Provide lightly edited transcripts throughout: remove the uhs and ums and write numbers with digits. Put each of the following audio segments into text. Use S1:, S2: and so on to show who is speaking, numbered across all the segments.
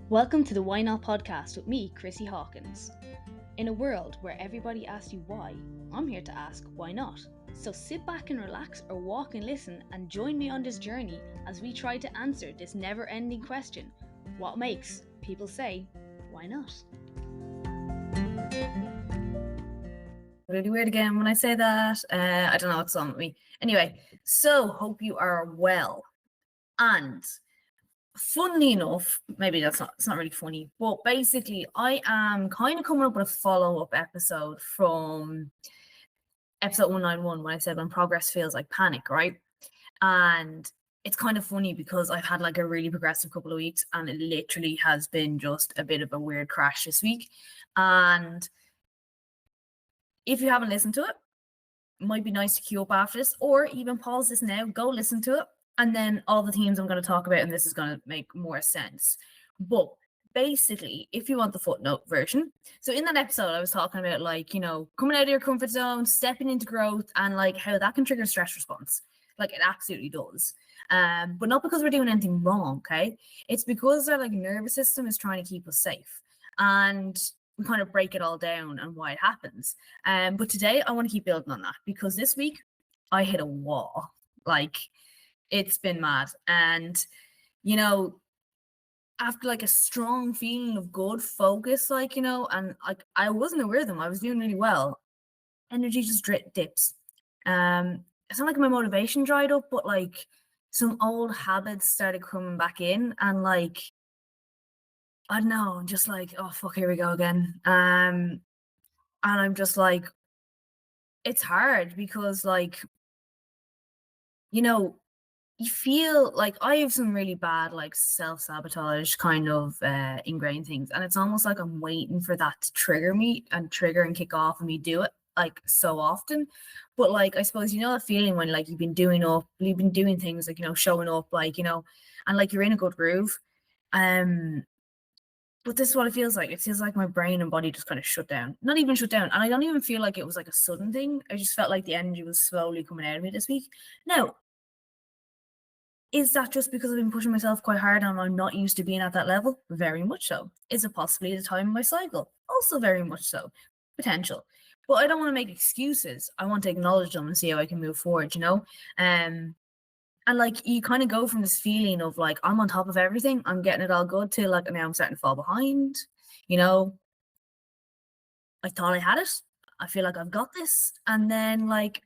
S1: Welcome to the Why Not podcast with me, Chrissy Hawkins. In a world where everybody asks you why, I'm here to ask why not. So sit back and relax or walk and listen and join me on this journey as we try to answer this never-ending question: what makes people say, why not?
S2: Really weird again when I say that. I don't know what's on with me. Anyway, so hope you are well. And funnily enough, maybe it's not really funny, but basically I am kind of coming up with a follow-up episode from episode 191 when I said when progress feels like panic, right? And it's kind of funny because I've had like a really progressive couple of weeks and it literally has been just a bit of a weird crash this week. And if you haven't listened to it, might be nice to queue up after this, or even pause this now, go listen to it, and then all the themes I'm going to talk about, and this is going to make more sense. But basically, if you want the footnote version, so in that episode, I was talking about like, coming out of your comfort zone, stepping into growth, and like how that can trigger a stress response. Like it absolutely does. But not because we're doing anything wrong, okay? It's because our like nervous system is trying to keep us safe. And we kind of break it all down and why it happens. But today I want to keep building on that because this week I hit a wall. Like it's been mad. And, after like a strong feeling of good focus, and like I wasn't aware of them. I was doing really well. Energy just dips. It's not like my motivation dried up, but like some old habits started coming back in and like I don't know, I'm just like, oh fuck, here we go again. And I'm just like, it's hard because like, you feel like I have some really bad like self-sabotage kind of ingrained things. And it's almost like I'm waiting for that to trigger me and kick off and me do it like so often. But like I suppose that feeling when like you've been doing things like, showing up, like, and like you're in a good groove. But this is what it feels like. It feels like my brain and body just kind of shut down. Not even shut down. And I don't even feel like it was like a sudden thing. I just felt like the energy was slowly coming out of me this week. Now, is that just because I've been pushing myself quite hard and I'm not used to being at that level? Very much so. Is it possibly the time of my cycle? Also very much so. Potential. But I don't want to make excuses. I want to acknowledge them and see how I can move forward, And like you kind of go from this feeling of like I'm on top of everything, I'm getting it all good, to like now I'm starting to fall behind. I thought I had it. I feel like I've got this. And then like,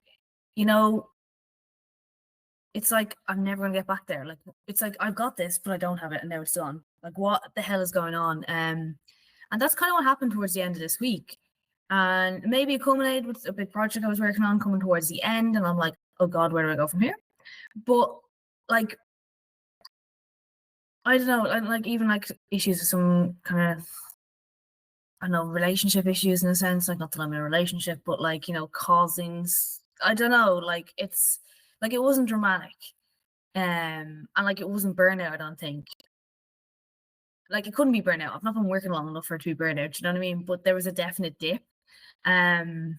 S2: it's like I'm never gonna get back there. Like it's like I've got this, but I don't have it, and now it's done. Like what the hell is going on? And that's kind of what happened towards the end of this week. And maybe it culminated with a big project I was working on coming towards the end, and I'm like, oh God, where do I go from here? But like I don't know, and like even like issues with some kind of I don't know, relationship issues in a sense, like not that I'm in a relationship, but like, causing I don't know, like it's like it wasn't dramatic. And like it wasn't burnout, I don't think. Like it couldn't be burnout. I've not been working long enough for it to be burnout, you know what I mean? But there was a definite dip. And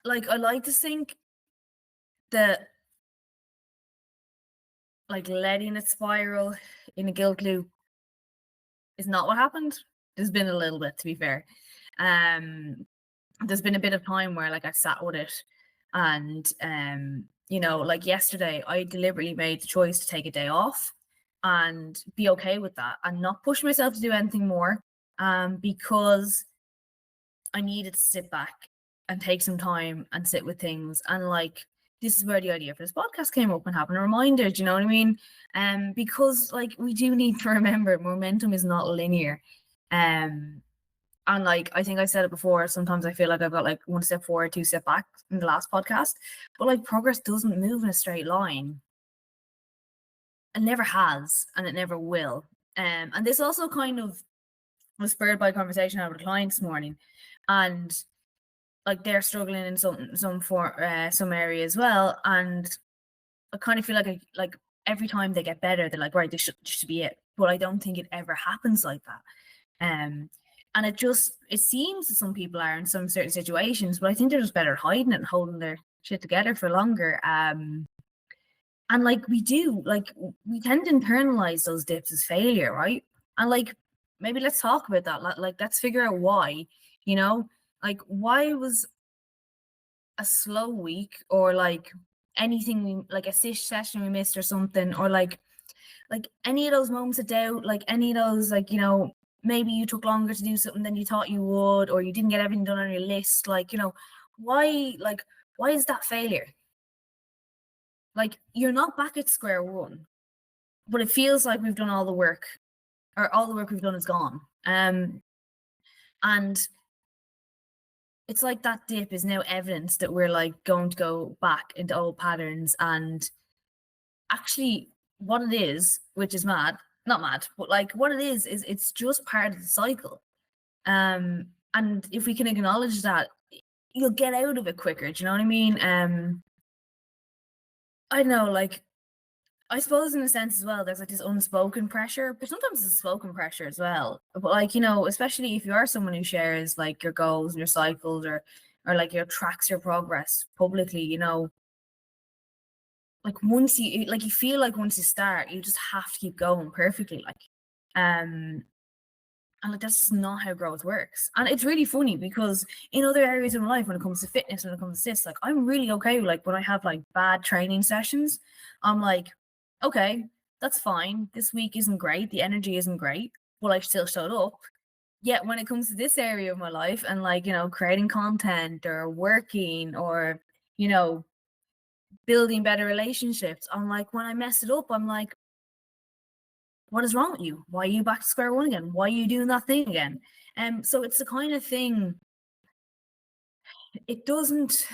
S2: like I like to think that like letting it spiral in a guilt loop is not what happened. There's been a little bit, to be fair. There's been a bit of time where like I sat with it and like yesterday I deliberately made the choice to take a day off and be okay with that and not push myself to do anything more because I needed to sit back and take some time and sit with things. And like this is where the idea for this podcast came up, and having a reminder, do you know what I mean? Because like we do need to remember momentum is not linear. And like I think I said it before, sometimes I feel like I've got like one step forward, two step back in the last podcast. But like progress doesn't move in a straight line. It never has, and it never will. And this also kind of was spurred by a conversation I had with a client this morning. And like they're struggling in some area as well. And I kind of feel like every time they get better, they're like, right, this should be it. But I don't think it ever happens like that. And it seems that some people are in some certain situations, but I think they're just better at hiding it and holding their shit together for longer. And like we do, like we tend to internalize those dips as failure, right? And like maybe let's talk about that. Like let's figure out why, you know, like why was a slow week or like anything like a session we missed or something, or like any of those moments of doubt, like any of those, like, maybe you took longer to do something than you thought you would, or you didn't get everything done on your list, like, why is that failure? Like, you're not back at square one, but it feels like we've done all the work, or all the work we've done is gone. And it's like that dip is now evidence that we're like going to go back into old patterns. And actually, what it is, which is mad, not mad, but like what it is it's just part of the cycle. And if we can acknowledge that, you'll get out of it quicker. Do you know what I mean? I don't know, like, I suppose in a sense as well, there's like this unspoken pressure, but sometimes it's spoken pressure as well. But like, especially if you are someone who shares like your goals and your cycles, or like your tracks your progress publicly, like once you feel like once you start, you just have to keep going perfectly. Like, and like that's just not how growth works. And it's really funny because in other areas of my life, when it comes to fitness, when it comes to this, like I'm really okay. Like when I have like bad training sessions, I'm like, okay, that's fine. This week isn't great. The energy isn't great, but I still showed up. Yet when it comes to this area of my life and like, creating content or working or, building better relationships, I'm like, when I mess it up, I'm like, what is wrong with you? Why are you back to square one again? Why are you doing that thing again? So it's the kind of thing, it doesn't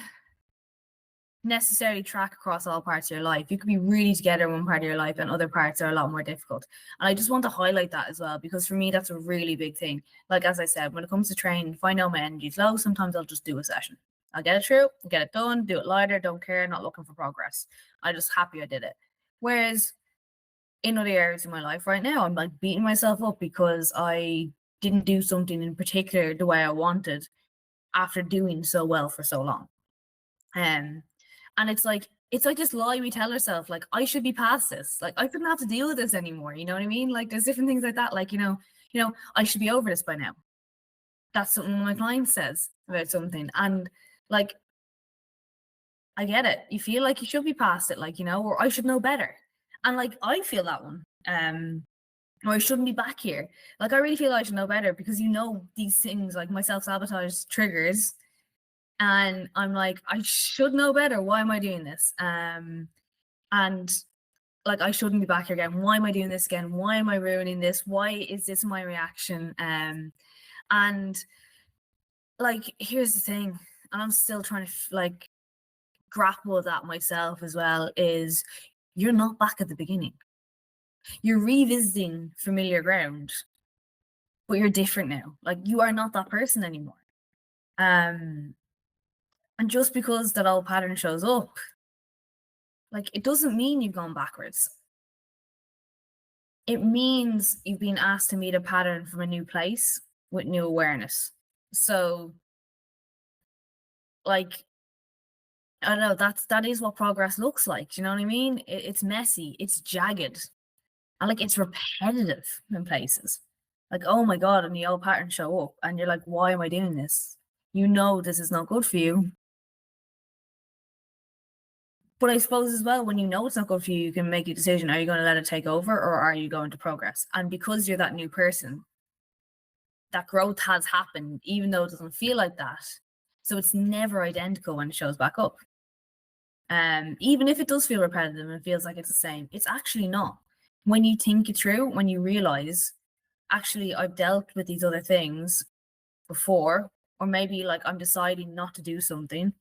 S2: necessarily track across all parts of your life. You could be really together in one part of your life and other parts are a lot more difficult. And I just want to highlight that as well, because for me, that's a really big thing. Like, as I said, when it comes to training, if I know my energy's low, sometimes I'll just do a session. I'll get it through, get it done, do it lighter, don't care, not looking for progress. I'm just happy I did it. Whereas in other areas of my life right now, I'm like beating myself up because I didn't do something in particular the way I wanted after doing so well for so long. And it's like this lie we tell ourselves, like, I should be past this. Like, I shouldn't have to deal with this anymore. You know what I mean? Like, there's different things like that. Like, I should be over this by now. That's something one of my clients says about something. And like, I get it. You feel like you should be past it, like, or I should know better. And like, I feel that one. Or I shouldn't be back here. Like, I really feel I should know better, because these things, like my self-sabotage triggers, and I'm like, I should know better. Why am I doing this? And like, I shouldn't be back here again. Why am I doing this again? Why am I ruining this? Why is this my reaction? And like, here's the thing, and I'm still trying to like grapple with that myself as well, is you're not back at the beginning. You're revisiting familiar ground, but you're different now. Like, you are not that person anymore. And just because that old pattern shows up, like, it doesn't mean you've gone backwards. It means you've been asked to meet a pattern from a new place with new awareness. So, like, I don't know, that is what progress looks like. Do you know what I mean? It's messy, it's jagged, and like, it's repetitive in places. Like, oh my God, and the old patterns show up, and you're like, why am I doing this? This is not good for you. But I suppose as well, when you know it's not good for you, you can make a decision. Are you going to let it take over, or are you going to progress? And because you're that new person, that growth has happened, even though it doesn't feel like that. So it's never identical when it shows back up. Even if it does feel repetitive and it feels like it's the same, it's actually not. When you think it through, when you realize, actually, I've dealt with these other things before, or maybe like I'm deciding not to do something.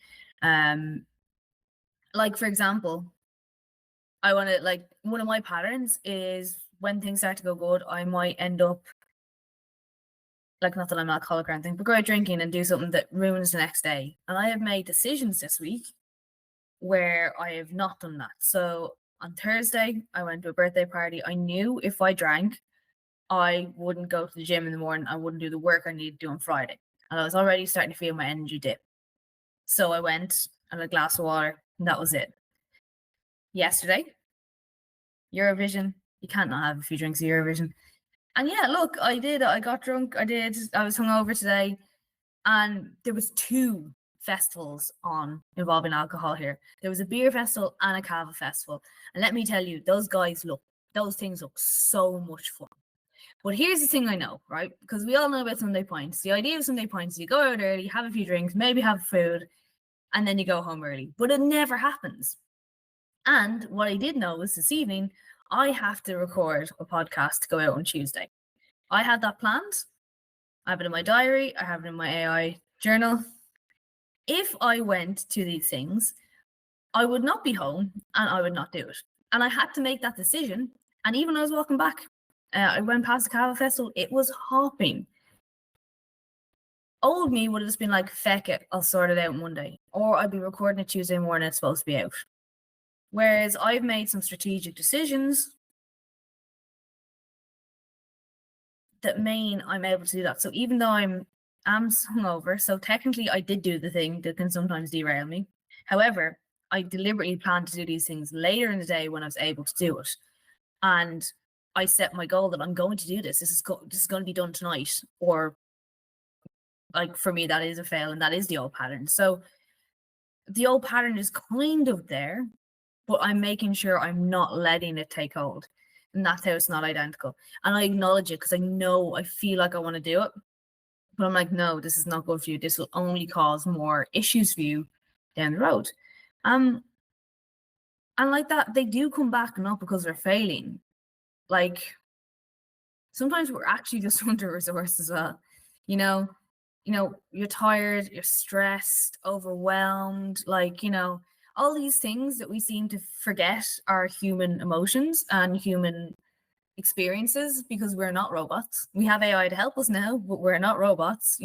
S2: Like, for example, I want to, like, one of my patterns is when things start to go good, I might end up, like, not that I'm not alcoholic or anything, but go out drinking and do something that ruins the next day. And I have made decisions this week where I have not done that. So on Thursday, I went to a birthday party. I knew if I drank, I wouldn't go to the gym in the morning. I wouldn't do the work I needed to do on Friday. And I was already starting to feel my energy dip. So I went and a glass of water, and that was it. Yesterday, Eurovision. You can't not have a few drinks of Eurovision. And yeah, look, I did. I got drunk. I was hungover today, and there was 2 festivals on involving alcohol here. There was a beer festival and a cava festival, and let me tell you, those things look so much fun. But here's the thing I know, right? Because we all know about Sunday pints. The idea of Sunday pints is you go out early, have a few drinks, maybe have food, and then you go home early. But it never happens. And what I did know was this evening, I have to record a podcast to go out on Tuesday. I had that planned. I have it in my diary. I have it in my AI journal. If I went to these things, I would not be home and I would not do it. And I had to make that decision. And even when I was walking back, I went past the Cava Festival, it was hopping. Old me would have just been like, feck it, I'll sort it out Monday. Or I'd be recording it Tuesday morning, it's supposed to be out. Whereas I've made some strategic decisions that mean I'm able to do that. So even though I'm hungover, so technically I did do the thing that can sometimes derail me. However, I deliberately planned to do these things later in the day when I was able to do it. And I set my goal that I'm going to do this. This is going to be done tonight. Or like for me, that is a fail, and that is the old pattern. So the old pattern is kind of there, but I'm making sure I'm not letting it take hold. And that's how it's not identical. And I acknowledge it because I feel like I want to do it. But I'm like, no, this is not good for you. This will only cause more issues for you down the road. And like that, they do come back not because they're failing. Like sometimes we're actually just under resourced as well. You know, you're tired, you're stressed, overwhelmed, like, all these things that we seem to forget are human emotions and human experiences because we're not robots. We have AI to help us now, but we're not robots,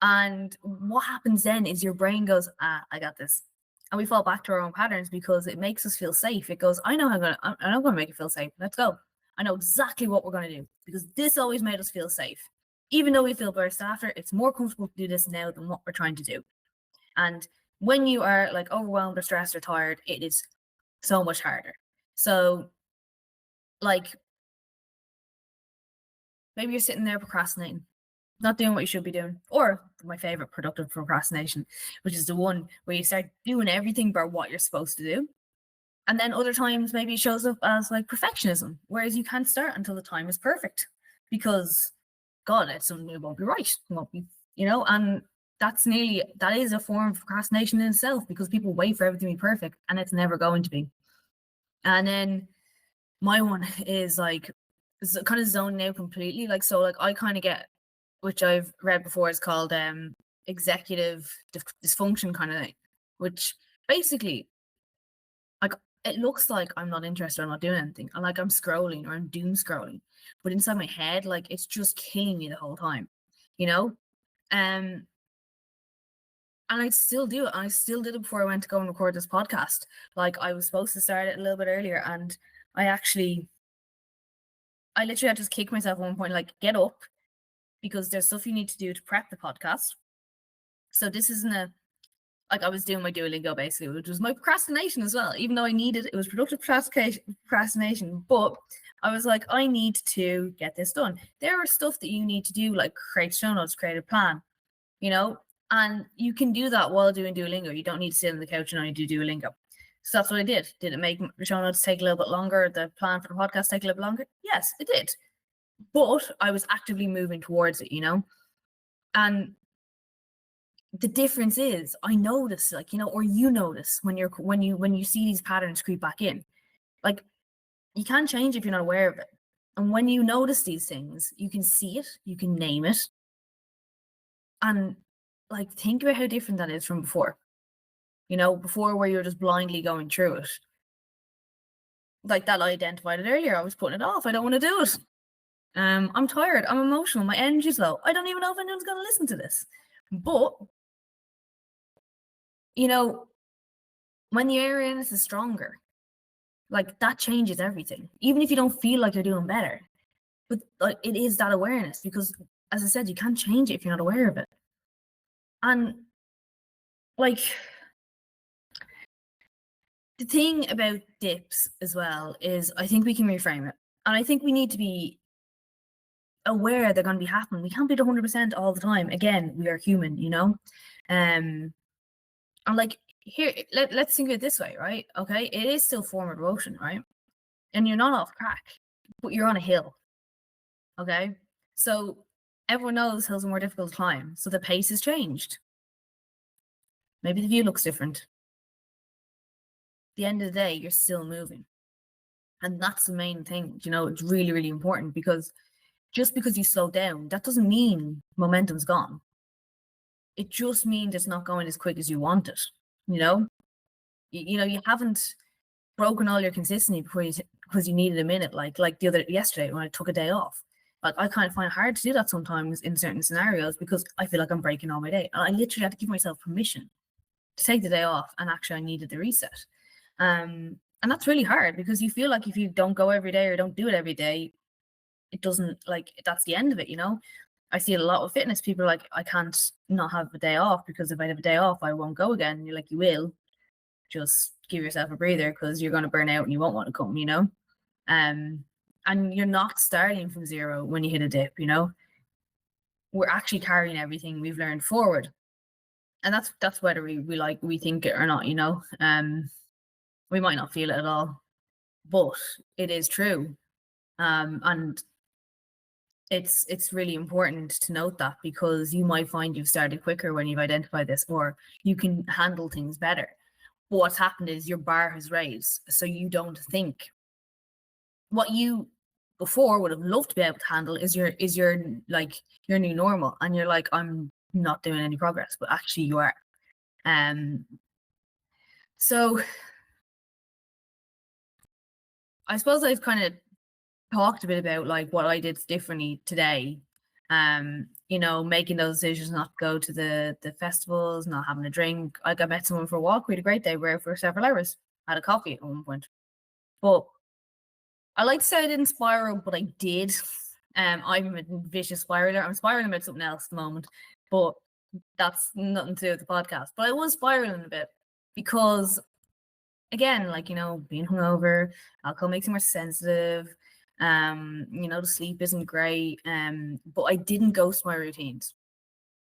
S2: and what happens then is your brain goes, I got this. And we fall back to our own patterns because it makes us feel safe. It goes, I'm gonna make it feel safe. Let's go. I know exactly what we're gonna do because this always made us feel safe. Even though we feel burst after, it's more comfortable to do this now than what we're trying to do. And when you are like overwhelmed or stressed or tired, it is so much harder. So like maybe you're sitting there procrastinating, not doing what you should be doing. Or my favorite, productive procrastination, which is the one where you start doing everything but what you're supposed to do. And then other times maybe it shows up as like perfectionism, whereas you can't start until the time is perfect because God, it won't be right. It won't be, and that is a form of procrastination in itself because people wait for everything to be perfect and it's never going to be. And then my one is like kind of zoning out completely. Like, so like I kind of get, which I've read before is called executive dysfunction kind of thing, which basically like it looks like I'm not interested, I'm not doing anything. I'm like I'm scrolling or I'm doom scrolling. But inside my head, like it's just killing me the whole time, you know? And I still do it. And I still did it before I went to go and record this podcast. Like I was supposed to start it a little bit earlier and I literally had to just kick myself at one point, like get up because there's stuff you need to do to prep the podcast. So this isn't like I was doing my Duolingo basically, which was my procrastination as well. Even though it was productive procrastination, but I was like, I need to get this done. There are stuff that you need to do, like create show notes, create a plan, and you can do that while doing Duolingo. You don't need to sit on the couch and only do Duolingo. So that's what I did. Did it make the show notes take a little bit longer? The plan for the podcast take a little bit longer? Yes, it did. But I was actively moving towards it, and the difference is I notice, like, or you notice when you see these patterns creep back in. Like, you can't change if you're not aware of it. And when you notice these things, you can see it, you can name it, and like think about how different that is from before. Before where you're just blindly going through it. Like that I identified it earlier. I was putting it off. I don't want to do it. I'm tired. I'm emotional. My energy's low. I don't even know if anyone's going to listen to this. But when the awareness is stronger, like that changes everything. Even if you don't feel like you're doing better, but like it is that awareness because, as I said, you can't change it if you're not aware of it. And like The thing about dips as well is I think we can reframe it. And I think we need to be aware they're going to be happening. We can't be at 100% all the time. Again, we are human, you know? And like, here, let's think of it this way, right? Okay, it is still forward motion, right? And you're not off track, but you're on a hill. Okay, so everyone knows hills are more difficult to climb, so the pace has changed. Maybe the view looks different. At the end of the day, you're still moving, and that's the main thing. You know, it's really, really important, because just because you slow down, that doesn't mean momentum's gone. It just means it's not going as quick as you want it. You know, you know, you haven't broken all your consistency because you needed a minute, like yesterday when I took a day off. Like, I kind of find it hard to do that sometimes in certain scenarios because I feel like I'm breaking all my day, and I literally had to give myself permission to take the day off, and actually I needed the reset. And that's really hard, because you feel like if you don't go every day or don't do it every day, it doesn't, like, that's the end of it, you know. I see it a lot with fitness people, like, I can't not have a day off, because if I have a day off I won't go again. And you're like, you will, just give yourself a breather, because you're going to burn out and you won't want to come, you know. And you're not starting from zero when you hit a dip, you know. We're actually carrying everything we've learned forward, and that's whether we think it or not, you know. We might not feel it at all, but it is true. And it's really important to note that, because you might find you've started quicker when you've identified this, or you can handle things better. But what's happened is your bar has raised, so you don't think what you before would have loved to be able to handle is your like your new normal, and you're like, I'm not doing any progress, but actually you are. So I suppose I've kind of talked a bit about like what I did differently today. You know, making those decisions not to go to the festivals, not having a drink. Like, I met someone for a walk. We had a great day. We were out for several hours. Had a coffee at one point. But I like to say I didn't spiral, but I did. I'm a vicious spiraler. I'm spiraling about something else at the moment, but that's nothing to do with the podcast. But I was spiraling a bit because, again, like, you know, being hungover, alcohol makes you more sensitive. You know, the sleep isn't great. But I didn't ghost my routines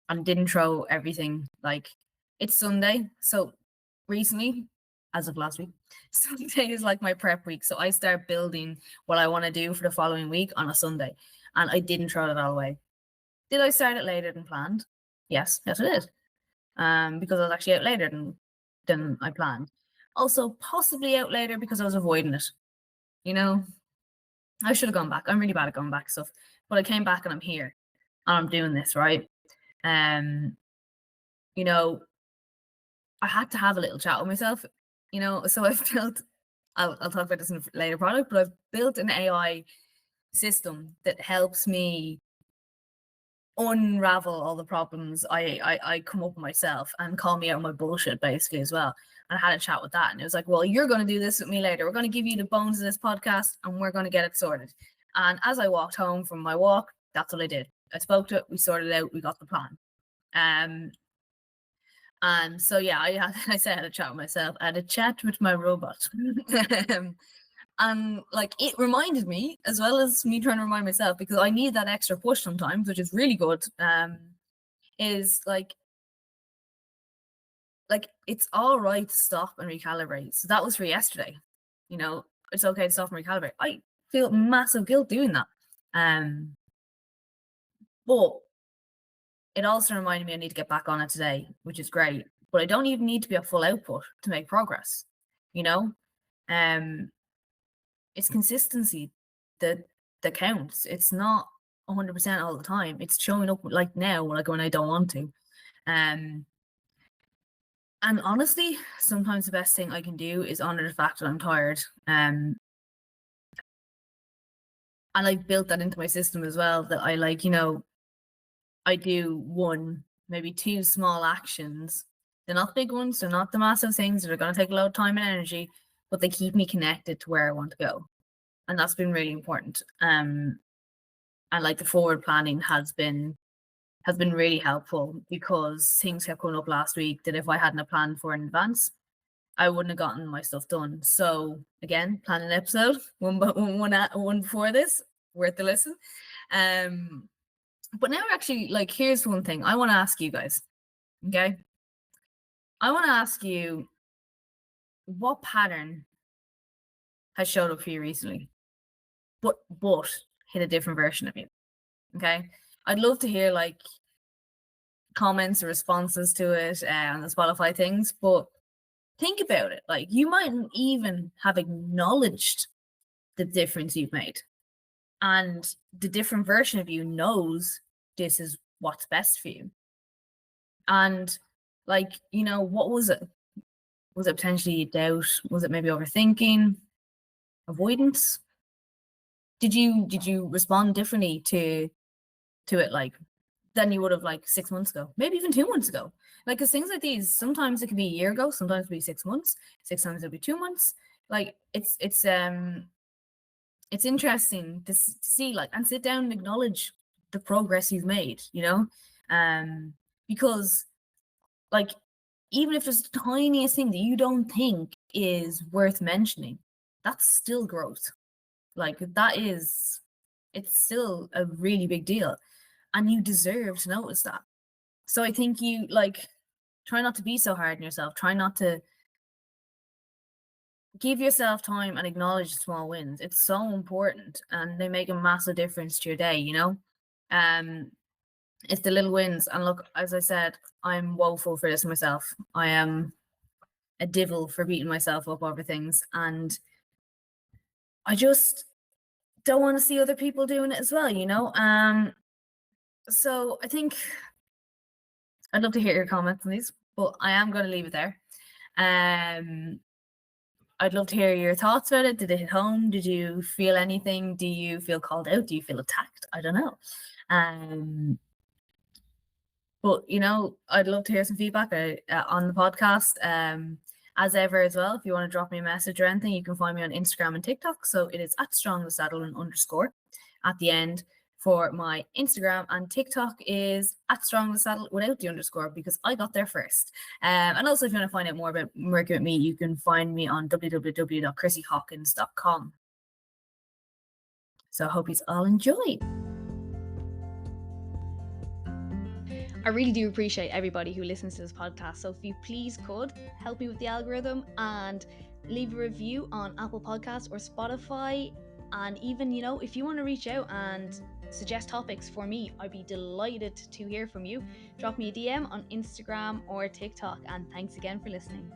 S2: and didn't throw everything. Like, it's Sunday, so recently, as of last week, Sunday is like my prep week. So I start building what I want to do for the following week on a Sunday, and I didn't throw it all away. Did I start it later than planned? Yes, I did. Because I was actually out later than I planned. Also, possibly out later because I was avoiding it. You know, I should have gone back. I'm really bad at going back stuff, but I came back and I'm here and I'm doing this, right. You know, I had to have a little chat with myself, you know. So I've built, I'll talk about this in a later product, but I've built an AI system that helps me unravel all the problems I come up with myself, and call me out on my bullshit basically as well. And I had a chat with that, and it was like, well, you're going to do this with me later. We're going to give you the bones of this podcast, and we're going to get it sorted. And as I walked home from my walk, that's what I did. I spoke to it, we sorted it out, we got the plan. And so yeah, I said I had a chat with myself. I had a chat with my robot. And like, it reminded me, as well as me trying to remind myself, because I need that extra push sometimes, which is really good. Is like it's all right to stop and recalibrate. So that was for yesterday. You know, it's okay to stop and recalibrate. I feel massive guilt doing that. But it also reminded me I need to get back on it today, which is great. But I don't even need to be at full output to make progress. You know, it's consistency that counts. It's not 100% all the time. It's showing up like now, like when I don't want to. And honestly, sometimes the best thing I can do is honor the fact that I'm tired. And I've built that into my system as well, that I, like, you know, I do one, maybe two small actions. They're not big ones, they're not the massive things that are going to take a lot of time and energy, but they keep me connected to where I want to go. And that's been really important. And like, the forward planning has been really helpful, because things kept coming up last week that if I hadn't planned for in advance, I wouldn't have gotten my stuff done. So again, plan an episode one before this, worth the listen. But now actually, like, here's one thing I want to ask you guys. Okay, I want to ask you, what pattern has showed up for you recently, but hit a different version of you. Okay, I'd love to hear like comments or responses to it on the Spotify things, but think about it. Like, you mightn't even have acknowledged the difference you've made, and the different version of you knows this is what's best for you. And like, what was it? Was it potentially doubt? Was it maybe overthinking, avoidance? Did you respond differently to it, like, than you would have like 6 months ago, maybe even 2 months ago? Like, because things like these, sometimes it can be a year ago, sometimes it'll be 6 months, sometimes it'll be 2 months. Like, it's interesting to see, like, and sit down and acknowledge the progress you've made, because, like, even if it's the tiniest thing that you don't think is worth mentioning, that's still growth. Like, it's still a really big deal, and you deserve to notice that. So I think you, like, try not to be so hard on yourself. Try not to give yourself time and acknowledge small wins. It's so important, and they make a massive difference to your day, It's the little wins. And look, as I said, I'm woeful for this myself. I am a divil for beating myself up over things, and I just don't want to see other people doing it as well, So I think I'd love to hear your comments on these, but I am going to leave it there. I'd love to hear your thoughts about it. Did it hit home? Did you feel anything? Do you feel called out? Do you feel attacked? I don't know. But I'd love to hear some feedback on the podcast. As ever as well, if you want to drop me a message or anything, you can find me on Instagram and TikTok. So it is @strongthesaddle and _ at the end. For my Instagram, and TikTok is @strongthesaddle without the underscore, because I got there first. And also, if you want to find out more about working with me, you can find me on www.chrissyhawkins.com. So I hope you all enjoy.
S1: I really do appreciate everybody who listens to this podcast. So if you please could help me with the algorithm and leave a review on Apple Podcasts or Spotify. And even, if you want to reach out and suggest topics for me, I'd be delighted to hear from you. Drop me a DM on Instagram or TikTok. And thanks again for listening.